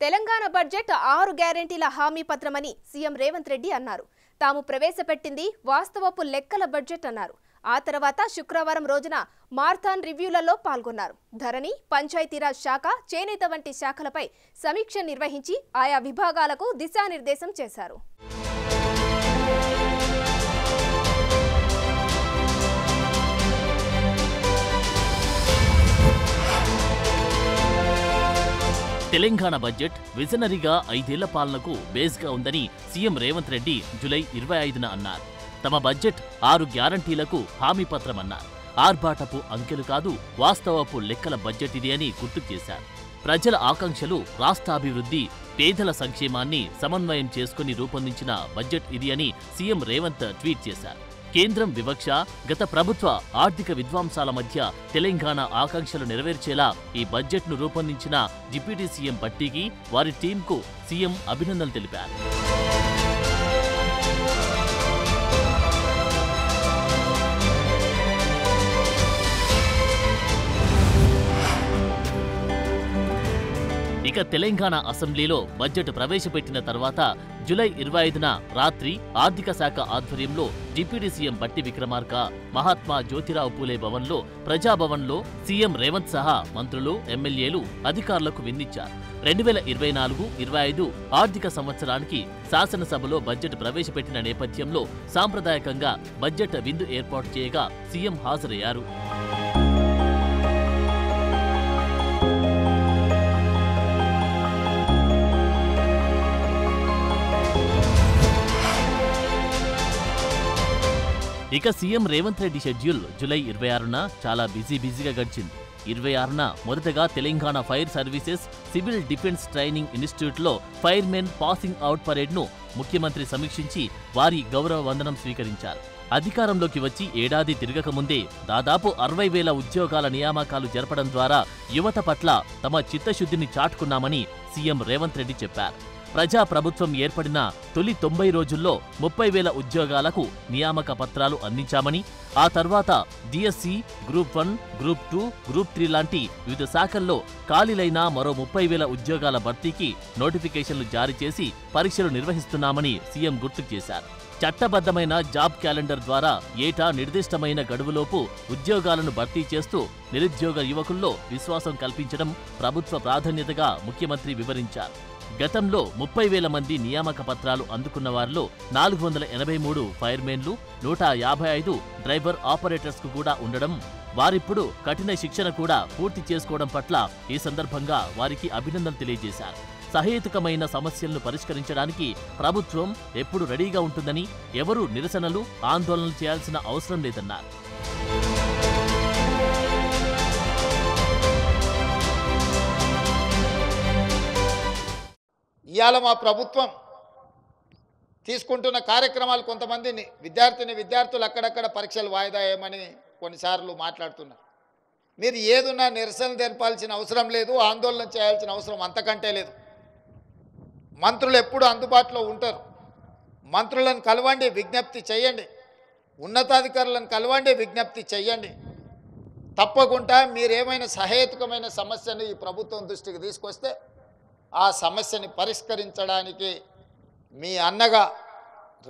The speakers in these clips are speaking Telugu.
తెలంగాణ బడ్జెట్ 6 గ్యారెంటీల హామీ పత్రమని సీఎం రేవంత్ రెడ్డి అన్నారు. తాము ప్రవేశపెట్టింది వాస్తవపు లెక్కల బడ్జెట్ అన్నారు. ఆ తర్వాత శుక్రవారం రోజున మార్థాన్ రివ్యూలలో పాల్గొన్నారు. ధరణి, పంచాయతీరాజ్ శాఖ, చేనేత వంటి శాఖలపై సమీక్ష నిర్వహించి ఆయా విభాగాలకు దిశానిర్దేశం చేశారు. తెలంగాణ బడ్జెట్ విజనరీగా 5 ఏళ్ల పాలనకు బేస్గా ఉందని సీఎం రేవంత్ రెడ్డి జూలై 25న అన్నారు. తమ బడ్జెట్ 6 గ్యారంటీలకు హామీ పత్రమన్నారు. ఆర్భాటపు అంకెలు కాదు, వాస్తవపు లెక్కల బడ్జెట్ ఇది అని గుర్తు చేశారు. ప్రజల ఆకాంక్షలు, రాష్ట్రాభివృద్ధి, పేదల సంక్షేమాన్ని సమన్వయం చేసుకుని రూపొందించిన బడ్జెట్ ఇది అని సీఎం రేవంత్ ట్వీట్ చేశారు. కేంద్రం వివక్ష, గత ప్రభుత్వ ఆర్థిక విధ్వంసాల మధ్య తెలంగాణ ఆకాంక్షలు నెరవేర్చేలా ఈ బడ్జెట్ను రూపొందించిన డిప్యూటీ సీఎం భట్టికి, వారి టీంకు సీఎం అభినందనలు తెలిపారు. ఇక తెలంగాణ అసెంబ్లీలో బడ్జెట్ ప్రవేశపెట్టిన తర్వాత జూలై 25న రాత్రి ఆర్థిక శాఖ ఆధ్వర్యంలో డిప్యూటీ సీఎం భట్టి విక్రమార్క మహాత్మా జ్యోతిరావు పూలే భవన్లో, ప్రజాభవన్లో సీఎం రేవంత్ సహా మంత్రులు, ఎమ్మెల్యేలు, అధికారులకు విందించారు. 2024-25 ఆర్థిక సంవత్సరానికి శాసనసభలో బడ్జెట్ ప్రవేశపెట్టిన నేపథ్యంలో సాంప్రదాయకంగా బడ్జెట్ విందు ఏర్పాటు చేయగా సీఎం హాజరయ్యారు. ఇక CM Revanth Reddy schedule July 26న చాలా బిజీగా గడిచింది. 26న మొదటగా Telangana fire services civil defence training ఇన్స్టిట్యూట్లో ఫైర్మెన్ పాసింగ్ అవుట్ పరేడ్ను ముఖ్యమంత్రి సమీక్షించి వారి గౌరవ వందనం స్వీకరించారు. అధికారంలోకి వచ్చి ఏడాది తిరగకముందే దాదాపు 60,000 ఉద్యోగాల నియామకాలు జరపడం ద్వారా యువత పట్ల తమ చిత్తశుద్ధిని చాటుకున్నామని సీఎం రేవంత్ రెడ్డి చెప్పారు. ప్రజా ప్రభుత్వం ఏర్పడిన తొలి 90 రోజుల్లో 30,000 ఉద్యోగాలకు నియామక పత్రాలు అందించామని, ఆ తర్వాత డిఎస్సి, గ్రూప్ 1, గ్రూప్ 2, గ్రూప్ 3 లాంటి వివిధ శాఖల్లో ఖాళీలైన మరో 30,000 ఉద్యోగాల భర్తీకి నోటిఫికేషన్లు జారీ చేసి పరీక్షలు నిర్వహిస్తున్నామని సీఎం గుర్తు చేశారు. చట్టబద్ధమైన జాబ్ క్యాలెండర్ ద్వారా ఏటా నిర్దిష్టమైన గడువులోపు ఉద్యోగాలను భర్తీ చేస్తూ నిరుద్యోగ యువకుల్లో విశ్వాసం కల్పించడం ప్రభుత్వ ప్రాధాన్యతగా ముఖ్యమంత్రి వివరించారు. గతంలో 30,000 మంది నియామక పత్రాలు అందుకున్న వారిలో 483 ఫైర్మెన్లు, 155 డ్రైవర్ ఆపరేటర్స్కు కూడా ఉండడం, వారిప్పుడు కఠిన శిక్షణ కూడా పూర్తి చేసుకోవడం పట్ల ఈ సందర్భంగా వారికి అభినందనలు తెలియజేశారు. సహేతుకమైన సమస్యలను పరిష్కరించడానికి ప్రభుత్వం ఎప్పుడు రెడీగా ఉంటుందని, ఎవరూ నిరసనలు, ఆందోళనలు చేయాల్సిన అవసరం లేదన్నారు. ఇవాళ మా ప్రభుత్వం తీసుకుంటున్న కార్యక్రమాలు కొంతమంది విద్యార్థులు అక్కడక్కడ పరీక్షలు వాయిదా వేయమని కొన్నిసార్లు మాట్లాడుతున్నారు. మీరు ఏదున్నా నిరసన తెలపాల్సిన అవసరం లేదు, ఆందోళన చేయాల్సిన అవసరం అంతకంటే లేదు. మంత్రులు ఎప్పుడు అందుబాటులో ఉంటారు. మంత్రులను కలవండి, విజ్ఞప్తి చేయండి. ఉన్నతాధికారులను కలవండి, విజ్ఞప్తి చేయండి. తప్పకుండా మీరేమైనా సహేతుకమైన సమస్యను ఈ ప్రభుత్వం దృష్టికి తీసుకొస్తే ఆ సమస్యని పరిష్కరించడానికి మీ అన్నగా,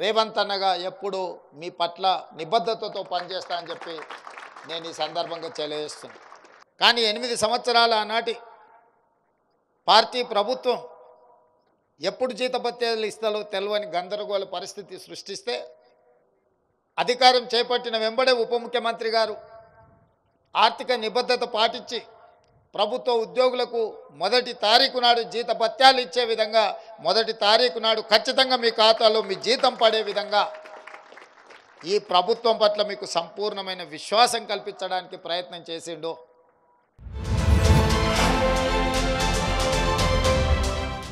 రేవంత్ అన్నగా ఎప్పుడు మీ పట్ల నిబద్ధతతో పనిచేస్తా అని చెప్పి నేను ఈ సందర్భంగా తెలియజేస్తున్నాను. కానీ 8 సంవత్సరాల ఆనాటి పార్టీ ప్రభుత్వం ఎప్పుడు జీతభత్యాలు ఇస్తాలో తెలియని గందరగోళ పరిస్థితి సృష్టిస్తే అధికారం చేపట్టిన వెంబడే ఉప ముఖ్యమంత్రి గారు ఆర్థిక నిబద్ధత పాటించి ప్రభుత్వ ఉద్యోగులకు 1వ తారీఖు నాడు జీతభత్యాలు ఇచ్చే విధంగా 1వ తారీఖు నాడు ఖచ్చితంగా మీ ఖాతాలో మీ జీతం పడే విధంగా ఈ ప్రభుత్వం పట్ల మీకు సంపూర్ణమైన విశ్వాసం కల్పించడానికి ప్రయత్నం చేసిండు.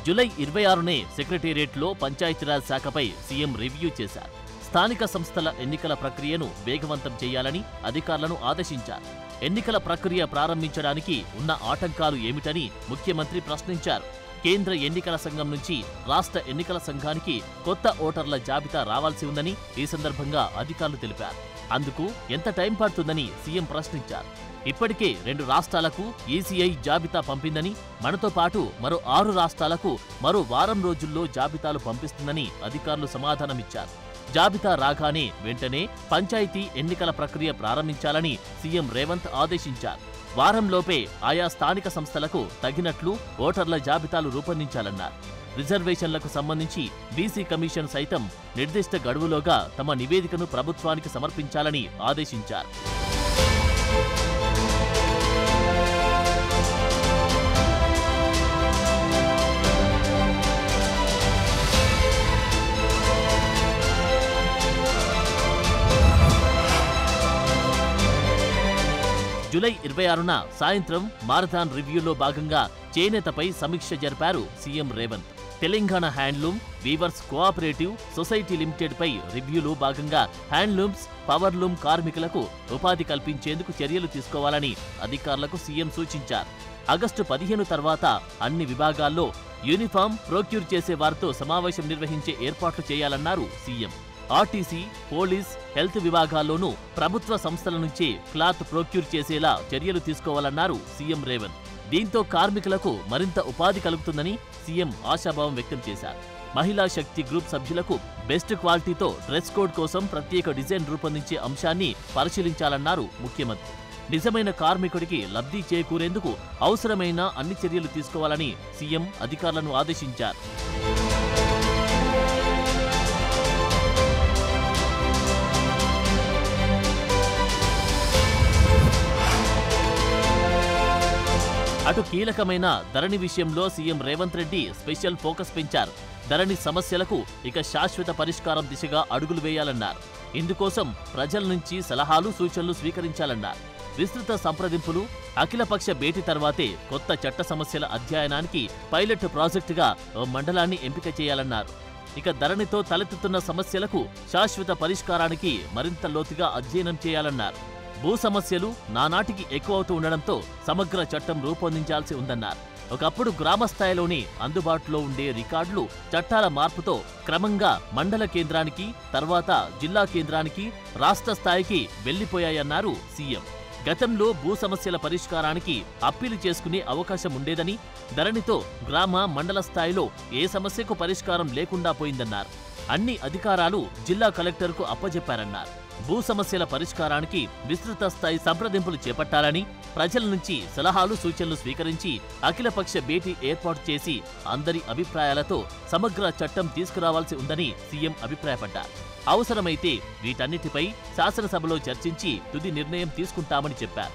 జూలై 26నే సెక్రటేరియట్లో పంచాయతీరాజ్ శాఖపై సీఎం రివ్యూ చేశారు. స్థానిక సంస్థల ఎన్నికల ప్రక్రియను వేగవంతం చేయాలని అధికారులను ఆదేశించారు. ఎన్నికల ప్రక్రియ ప్రారంభించడానికి ఉన్న ఆటంకాలు ఏమిటని ముఖ్యమంత్రి ప్రశ్నించారు. కేంద్ర ఎన్నికల సంఘం నుంచి రాష్ట్ర ఎన్నికల సంఘానికి కొత్త ఓటర్ల జాబితా రావాల్సి ఉందని ఈ సందర్భంగా అధికారులు తెలిపారు. అందుకు ఎంత టైం పడుతుందని సీఎం ప్రశ్నించారు. ఇప్పటికే 2 రాష్ట్రాలకు ఈసీఐ జాబితా పంపిందని, మనతో పాటు మరో 6 రాష్ట్రాలకు మరో వారం రోజుల్లో జాబితాలు పంపిస్తుందని అధికారులు సమాధానమిచ్చారు. జాబితా రాగానే వెంటనే పంచాయతీ ఎన్నికల ప్రక్రియ ప్రారంభించాలని సీఎం రేవంత్ ఆదేశించారు. వారంలోపే ఆయా స్థానిక సంస్థలకు తగినట్లు ఓటర్ల జాబితాలు రూపొందించాలన్నారు. రిజర్వేషన్లకు సంబంధించి బీసీ కమిషన్ సైతం నిర్దిష్ట గడువులోగా తమ నివేదికను ప్రభుత్వానికి సమర్పించాలని ఆదేశించారు. జూలై 26న సాయంత్రం మారథాన్ రివ్యూలో భాగంగా చేనేతపై సమీక్ష జరిపారు CM Revanth. Telangana handloom weavers cooperative society లిమిటెడ్పై రివ్యూలో భాగంగా హ్యాండ్లూమ్స్, పవర్లూమ్ కార్మికులకు ఉపాధి కల్పించేందుకు చర్యలు తీసుకోవాలని అధికారులకు సీఎం సూచించారు. ఆగస్టు 15 తర్వాత అన్ని విభాగాల్లో యూనిఫామ్ ప్రొక్యూర్ చేసే వారితో సమావేశం నిర్వహించే ఏర్పాట్లు చేయాలన్నారు సీఎం. ఆర్టీసీ, పోలీస్, హెల్త్ విభాగాల్లోనూ ప్రభుత్వ సంస్థల నుంచే క్లాత్ ప్రొక్యూర్ చేసేలా చర్యలు తీసుకోవాలన్నారు సీఎం రేవంత్. దీంతో కార్మికులకు మరింత ఉపాధి కలుగుతుందని సీఎం ఆశాభావం వ్యక్తం చేశారు. మహిళా శక్తి గ్రూప్ సభ్యులకు బెస్ట్ క్వాలిటీతో డ్రెస్ కోడ్ కోసం ప్రత్యేక డిజైన్ రూపొందించే అంశాన్ని పరిశీలించాలన్నారు ముఖ్యమంత్రి. నిజమైన కార్మికుడికి లబ్ధి చేకూరేందుకు అవసరమైన అన్ని చర్యలు తీసుకోవాలని సీఎం అధికారులను ఆదేశించారు. అటు కీలకమైన ధరణి విషయంలో CM Revanth Reddy special focus పెంచారు. ధరణి సమస్యలకు ఇక శాశ్వత పరిష్కారం దిశగా అడుగులు వేయాలన్నారు. ఇందుకోసం ప్రజల నుంచి సలహాలు, సూచనలు స్వీకరించాలన్నారు. విస్తృత సంప్రదింపులు, అఖిలపక్ష భేటీ తర్వాతే కొత్త చట్ట సమస్యల అధ్యయనానికి పైలట్ ప్రాజెక్టుగా ఓ మండలాన్ని ఎంపిక చేయాలన్నారు. ఇక ధరణితో తలెత్తుతున్న సమస్యలకు శాశ్వత పరిష్కారానికి మరింత లోతుగా అధ్యయనం చేయాలన్నారు. భూ సమస్యలు నానాటికి ఎక్కువవుతూ ఉండడంతో సమగ్ర చట్టం రూపొందించాల్సి ఉందన్నారు. ఒకప్పుడు గ్రామ స్థాయిలోనే అందుబాటులో ఉండే రికార్డులు చట్టాల మార్పుతో క్రమంగా మండల కేంద్రానికి, తర్వాత జిల్లా కేంద్రానికి, రాష్ట్ర స్థాయికి వెళ్లిపోయాయన్నారు సీఎం. గతంలో భూ సమస్యల పరిష్కారానికి అప్పీలు చేసుకునే అవకాశం ఉండేదని, ధరణితో గ్రామ, మండల స్థాయిలో ఏ సమస్యకు పరిష్కారం లేకుండా పోయిందన్నారు. అన్ని అధికారాలు జిల్లా కలెక్టర్కు అప్పజెప్పారన్నారు. భూ సమస్యల పరిష్కారానికి విస్తృత స్థాయి సంప్రదింపులు చేపట్టాలని, ప్రజల నుంచి సలహాలు, సూచనలు స్వీకరించి అఖిలపక్ష భేటీ ఏర్పాటు చేసి అందరి అభిప్రాయాలతో సమగ్ర చట్టం తీసుకురావాల్సి ఉందని సీఎం అభిప్రాయపడ్డారు. అవసరమైతే వీటన్నిటిపై శాసనసభలో చర్చించి తుది నిర్ణయం తీసుకుంటామని చెప్పారు.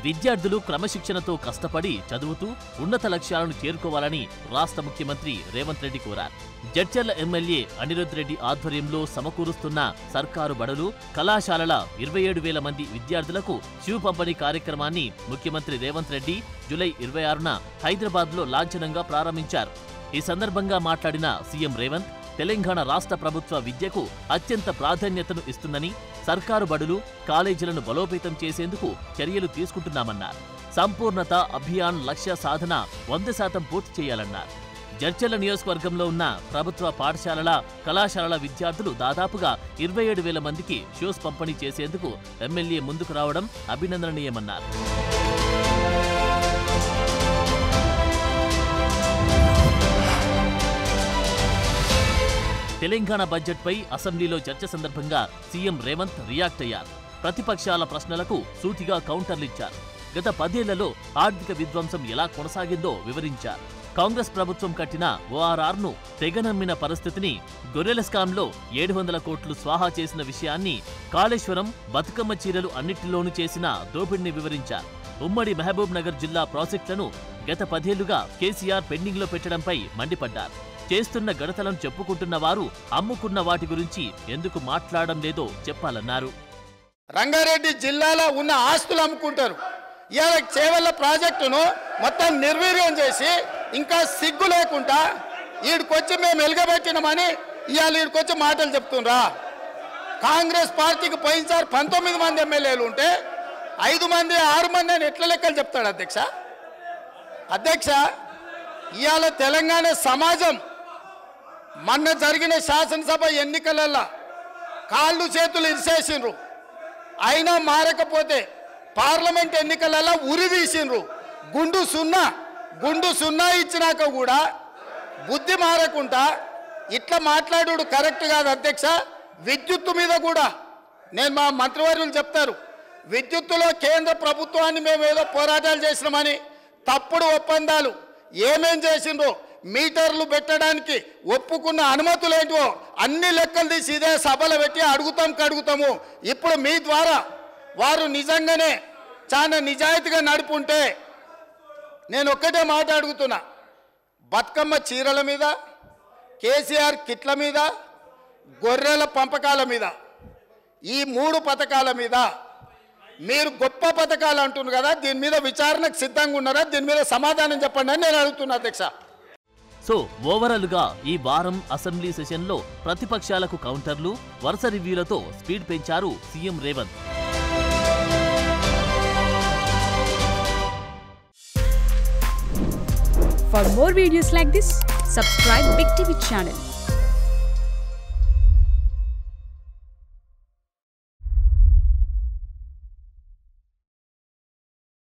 విద్యార్థులు క్రమశిక్షణతో కష్టపడి చదువుతూ ఉన్నత లక్ష్యాలను చేరుకోవాలని రాష్ట్ర ముఖ్యమంత్రి రేవంత్ రెడ్డి కోరారు. జడ్చర్ల ఎమ్మెల్యే అనిరుద్ రెడ్డి ఆధ్వర్యంలో సమకూరుస్తున్న సర్కారు బడులు, కళాశాలల 27,000 మంది విద్యార్థులకు షూ పంపిణీ కార్యక్రమాన్ని ముఖ్యమంత్రి రేవంత్ రెడ్డి జూలై 26న హైదరాబాద్లో లాంఛనంగా ప్రారంభించారు. ఈ సందర్భంగా మాట్లాడిన సీఎం రేవంత్, తెలంగాణ రాష్ట్ర ప్రభుత్వ విద్యకు అత్యంత ప్రాధాన్యతను ఇస్తుందని, సర్కారు బడులు, కాలేజీలను బలోపేతం చేసేందుకు చర్యలు తీసుకుంటున్నామన్నారు. సంపూర్ణత అభియాన్ లక్ష్య సాధన 100% పూర్తి చేయాలన్నారు. జడ్చర్ల నియోజకవర్గంలో ఉన్న ప్రభుత్వ పాఠశాలల, కళాశాలల విద్యార్థులు దాదాపుగా 27,000 మందికి షూస్ పంపిణీ చేసేందుకు ఎమ్మెల్యే ముందుకు రావడం అభినందనీయమన్నారు. తెలంగాణ బడ్జెట్పై అసెంబ్లీలో చర్చ సందర్భంగా సీఎం రేవంత్ రియాక్ట్ అయ్యారు. ప్రతిపక్షాల ప్రశ్నలకు సూటిగా కౌంటర్లిచ్చారు. గత 10 ఏళ్లలో ఆర్థిక విధ్వంసం ఎలా కొనసాగిందో వివరించారు. కాంగ్రెస్ ప్రభుత్వం కట్టిన ఓఆర్ఆర్ను తెగనమ్మిన పరిస్థితిని, గొర్రెల స్కామ్లో 700 కోట్లు స్వాహా చేసిన విషయాన్ని, కాళేశ్వరం, బతుకమ్మ చీరలు అన్నిటిలోనూ చేసిన దోపిడిని వివరించారు. ఉమ్మడి మహబూబ్ నగర్ జిల్లా ప్రాజెక్టులను గత 10 ఏళ్లుగా కేసీఆర్ పెండింగ్లో పెట్టడంపై మండిపడ్డారు. చేస్తున్న గడతలను చెప్పుకుంటున్న వారు అమ్ముకున్న వాటి గురించి ఎందుకు మాట్లాడడం లేదో చెప్పాలన్నారు. రంగారెడ్డి జిల్లాలో ఉన్న ఆస్తులు అమ్ముకుంటారు. ఇవాళ చేవెళ్ల ప్రాజెక్టును మొత్తం నిర్వీర్యం చేసి ఇంకా సిగ్గు లేకుండా ఈడికొచ్చి మేము వెలుగబెట్టినామని ఇవాళ ఈడికొచ్చి మాటలు చెప్తుండ్రా. కాంగ్రెస్ పార్టీకి పోయినసారి 19 మంది ఎమ్మెల్యేలు ఉంటే 5 మంది 6 మంది అని ఎట్లా లెక్కలు చెప్తాడు అధ్యక్ష? అధ్యక్ష, ఇవాళ తెలంగాణ సమాజం మొన్న జరిగిన శాసనసభ ఎన్నికలలో కాళ్ళు చేతులు ఇరిసేసిండ్రు, అయినా మారకపోతే పార్లమెంట్ ఎన్నికలలో ఉరి తీసిండ్రు. గుండు సున్నా ఇచ్చినాక కూడా బుద్ధి మారకుండా ఇట్లా మాట్లాడు కరెక్ట్ కాదు అధ్యక్ష. విద్యుత్తు మీద కూడా నేను మా మంత్రివర్యులు చెప్తారు, విద్యుత్తులో కేంద్ర ప్రభుత్వాన్ని మేము ఏదో పోరాటాలు చేసినామని తప్పుడు ఒప్పందాలు ఏమేం చేసిండ్రో, మీటర్లు పెట్టడానికి ఒప్పుకున్న అనుమతులు ఏంటో అన్ని లెక్కలు తీసి ఇదే సభలో పెట్టి అడుగుతాము. ఇప్పుడు మీ ద్వారా వారు నిజంగానే చాలా నిజాయితీగా నడుపుంటే నేను ఒక్కటే మాట అడుగుతున్నా, బతుకమ్మ చీరల మీద, కేసీఆర్ కిట్ల మీద, గొర్రెల పంపకాల మీద, ఈ 3 పథకాల మీద మీరు గొప్ప పథకాలు అంటున్నారు కదా, దీని మీద విచారణకు సిద్ధంగా ఉన్నారా? దీని మీద సమాధానం చెప్పండి అని నేను అడుగుతున్నా అధ్యక్ష. సో ఓవరాల్ గా ఈ వారం అసెంబ్లీ సెషన్లో ప్రతిపక్షాలకు కౌంటర్లు, వరుస రివ్యూలతో స్పీడ్ పెంచారు CM Revanth. For more videos like this, subscribe Big TV channel.